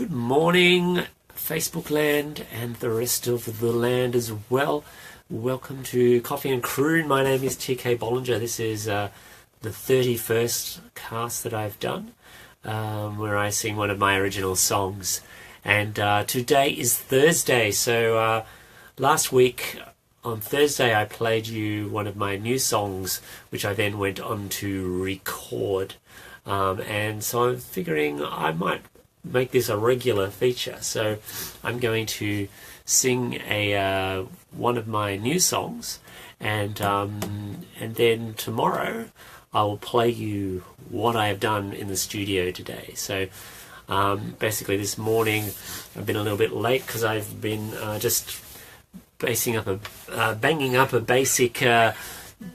Good morning, Facebook land and the rest of the land as well. Welcome to Coffee and Croon. My name is TK Bollinger. This is the 31st cast that I've done, where I sing one of my original songs. And today is Thursday, so last week on Thursday I played you one of my new songs, which I then went on to record. And so I'm figuring I might make this a regular feature. So I'm going to sing one of my new songs, and then tomorrow I will play you what I have done in the studio today. So basically this morning I've been a little bit late because I've been just banging up a basic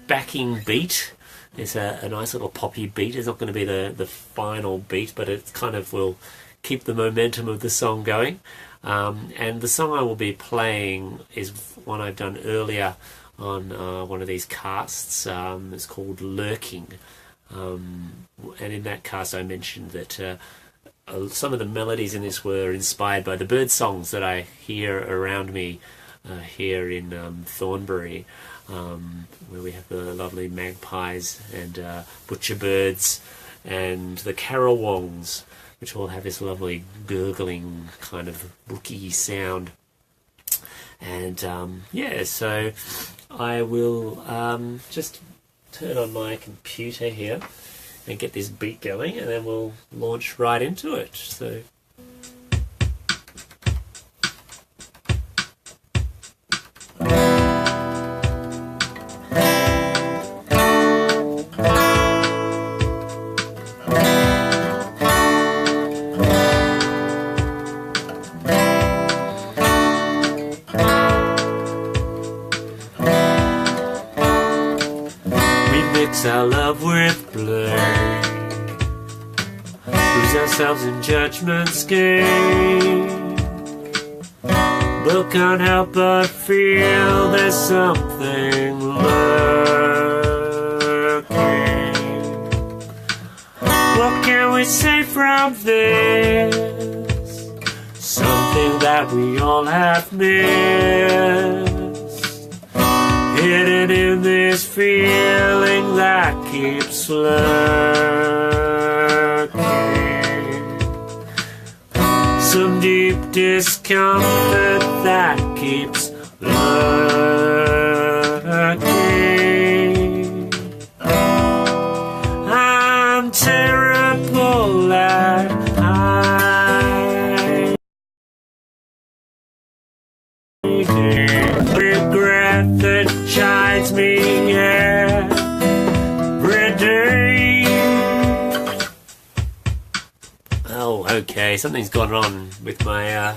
backing beat. It's a nice little poppy beat. It's not going to be the final beat, but it kind of will keep the momentum of the song going. And the song I will be playing is one I've done earlier on one of these casts. It's called Lurking. And in that cast I mentioned that some of the melodies in this were inspired by the bird songs that I hear around me here in Thornbury, where we have the lovely magpies and butcherbirds and the carrawongs, which all have this lovely gurgling kind of brooky sound. And yeah, so I will just turn on my computer here and get this beat going, and then we'll launch right into it. So our love with blur, lose ourselves in judgment's game, but can't help but feel there's something lurking. What can we say from this? Something that we all have missed, hidden in this feeling that keeps lurking. Some deep discomfort that keeps lurking. I'm terrible at hiding regret that chides me every day. Oh, okay, something's gone on with my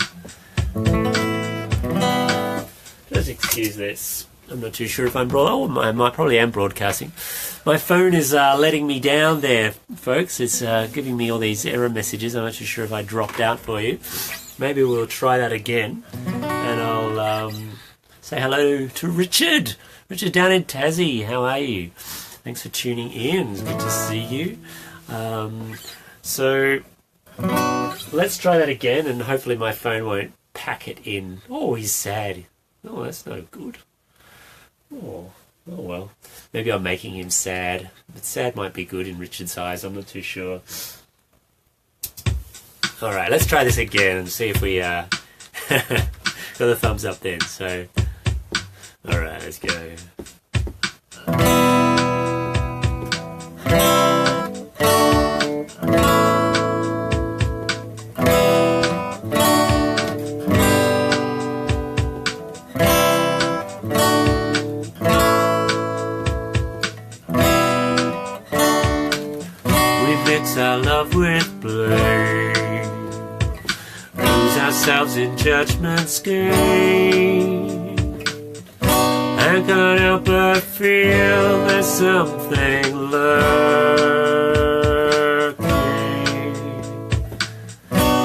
just excuse this. I'm not too sure if I'm I probably am broadcasting. My phone is letting me down there, folks. It's giving me all these error messages. I'm not too sure if I dropped out for you. Maybe we'll try that again, and I'll say hello to Richard. Richard down in Tassie, how are you? Thanks for tuning in. It's good to see you. So let's try that again, and hopefully my phone won't pack it in. Oh, he's sad. Oh, that's no good. Oh well. Maybe I'm making him sad. But sad might be good in Richard's eyes. I'm not too sure. All right, let's try this again and see if we got a thumbs up then. So, all right, let's go. We mix our love with blame, lose ourselves in judgment's game, I can't help but feel there's something lurking.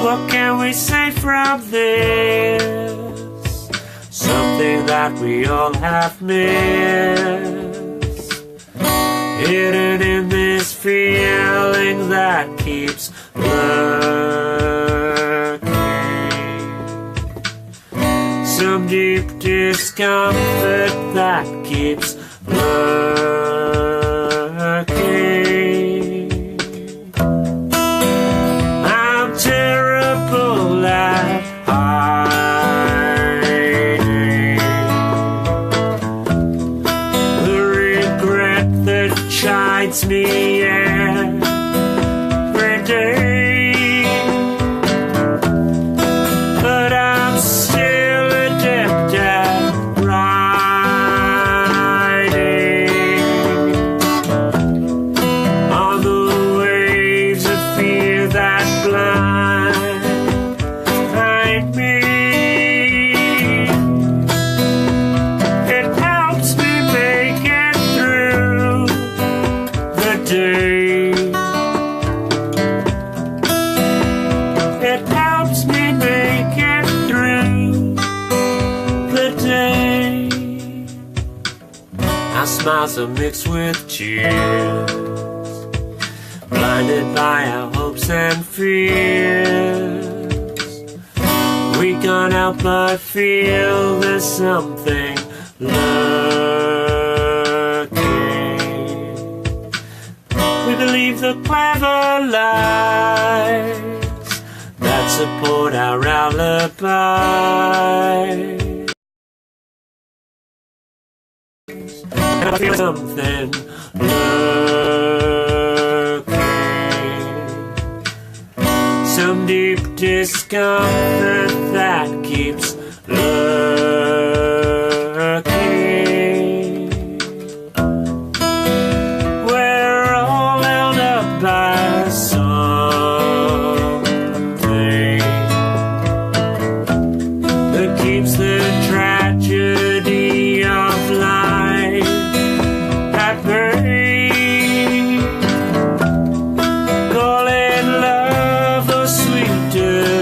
What can we say from this? Something that we all have missed, hidden in this feeling that keeps lurking. deep discomfort that keeps lurking. I'm terrible at hiding the regret that chides me every day. But I'm still adept at riding on the waves of fear that blind me. It helps me make it through the day. It helps me make it through the day. Our smiles are mixed with tears, blinded by our hopes and fears. We can't help but feel there's something lurking. We believe the clever lies that support our alibi. And I feel something lurking, some deep discomfort that keeps lurking. We're all held up by something that keeps the tragedy of life at bay. Call it love or sweet delusion.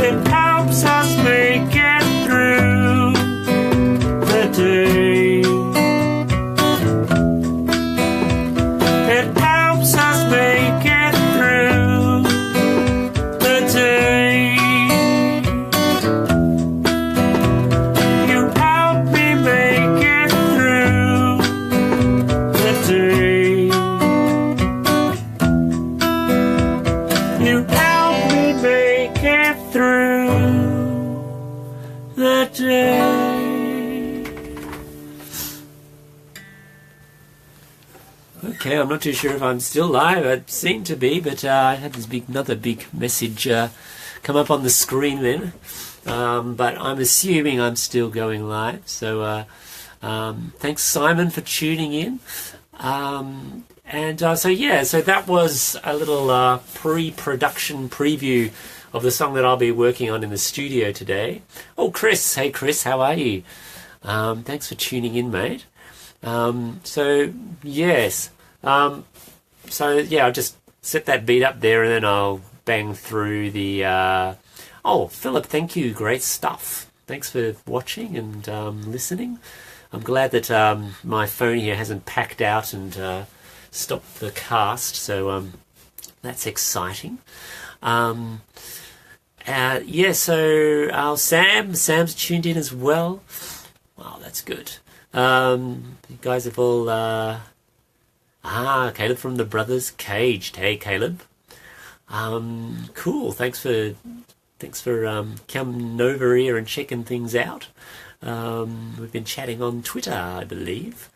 It helps us make it through the day. It helps us make it through the day. You help me make it through the day. You help me make it through the day. Okay, I'm not too sure if I'm still live. I seem to be, but I had this another big message come up on the screen then. But I'm assuming I'm still going live. So thanks, Simon, for tuning in. So that was a little pre-production preview of the song that I'll be working on in the studio today. Oh, Chris. Hey, Chris, how are you? Thanks for tuning in, mate. I'll just set that beat up there and then I'll bang through the... Oh, Philip, thank you. Great stuff. Thanks for watching and listening. I'm glad that my phone here hasn't packed out and stopped the cast, so that's exciting. Sam's tuned in as well. Wow, that's good. You guys have all... Caleb from the Brothers Caged. Hey, Caleb. Cool. Thanks for coming over here and checking things out. We've been chatting on Twitter, I believe.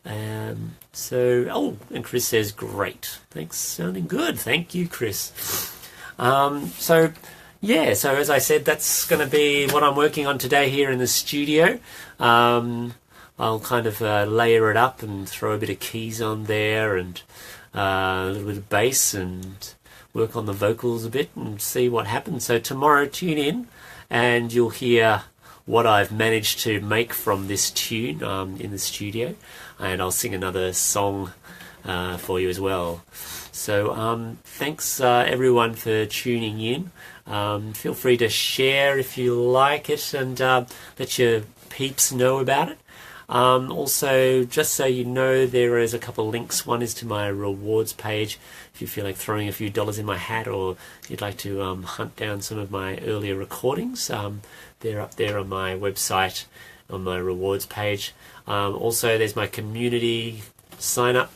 And Chris says, great. Thanks, sounding good. Thank you, Chris. So as I said, that's going to be what I'm working on today here in the studio. I'll kind of layer it up and throw a bit of keys on there and a little bit of bass and work on the vocals a bit and see what happens. So tomorrow, tune in and you'll hear what I've managed to make from this tune in the studio, and I'll sing another song for you as well. So thanks everyone for tuning in. Feel free to share if you like it and let your peeps know about it. Also, just so you know, there is a couple of links. One is to my rewards page if you feel like throwing a few dollars in my hat, or you'd like to hunt down some of my earlier recordings. They're up there on my website on my rewards page. Also, there's my community sign up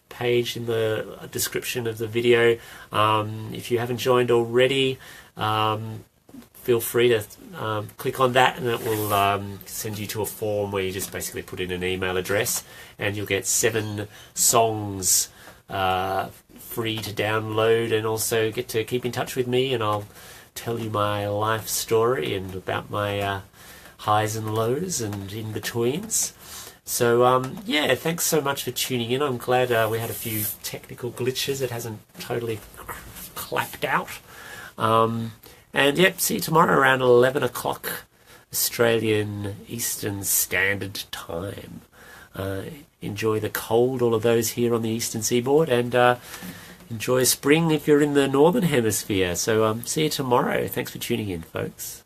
page in the description of the video. If you haven't joined already, feel free to click on that, and it will send you to a form where you just basically put in an email address, and you'll get 7 songs free to download, and also get to keep in touch with me, and I'll tell you my life story and about my highs and lows and in-betweens. So yeah, thanks so much for tuning in. I'm glad we had a few technical glitches. It hasn't totally clapped out. And yep, see you tomorrow around 11 o'clock Australian Eastern Standard Time. Enjoy the cold, all of those here on the Eastern Seaboard, and enjoy spring if you're in the Northern Hemisphere. So see you tomorrow. Thanks for tuning in, folks.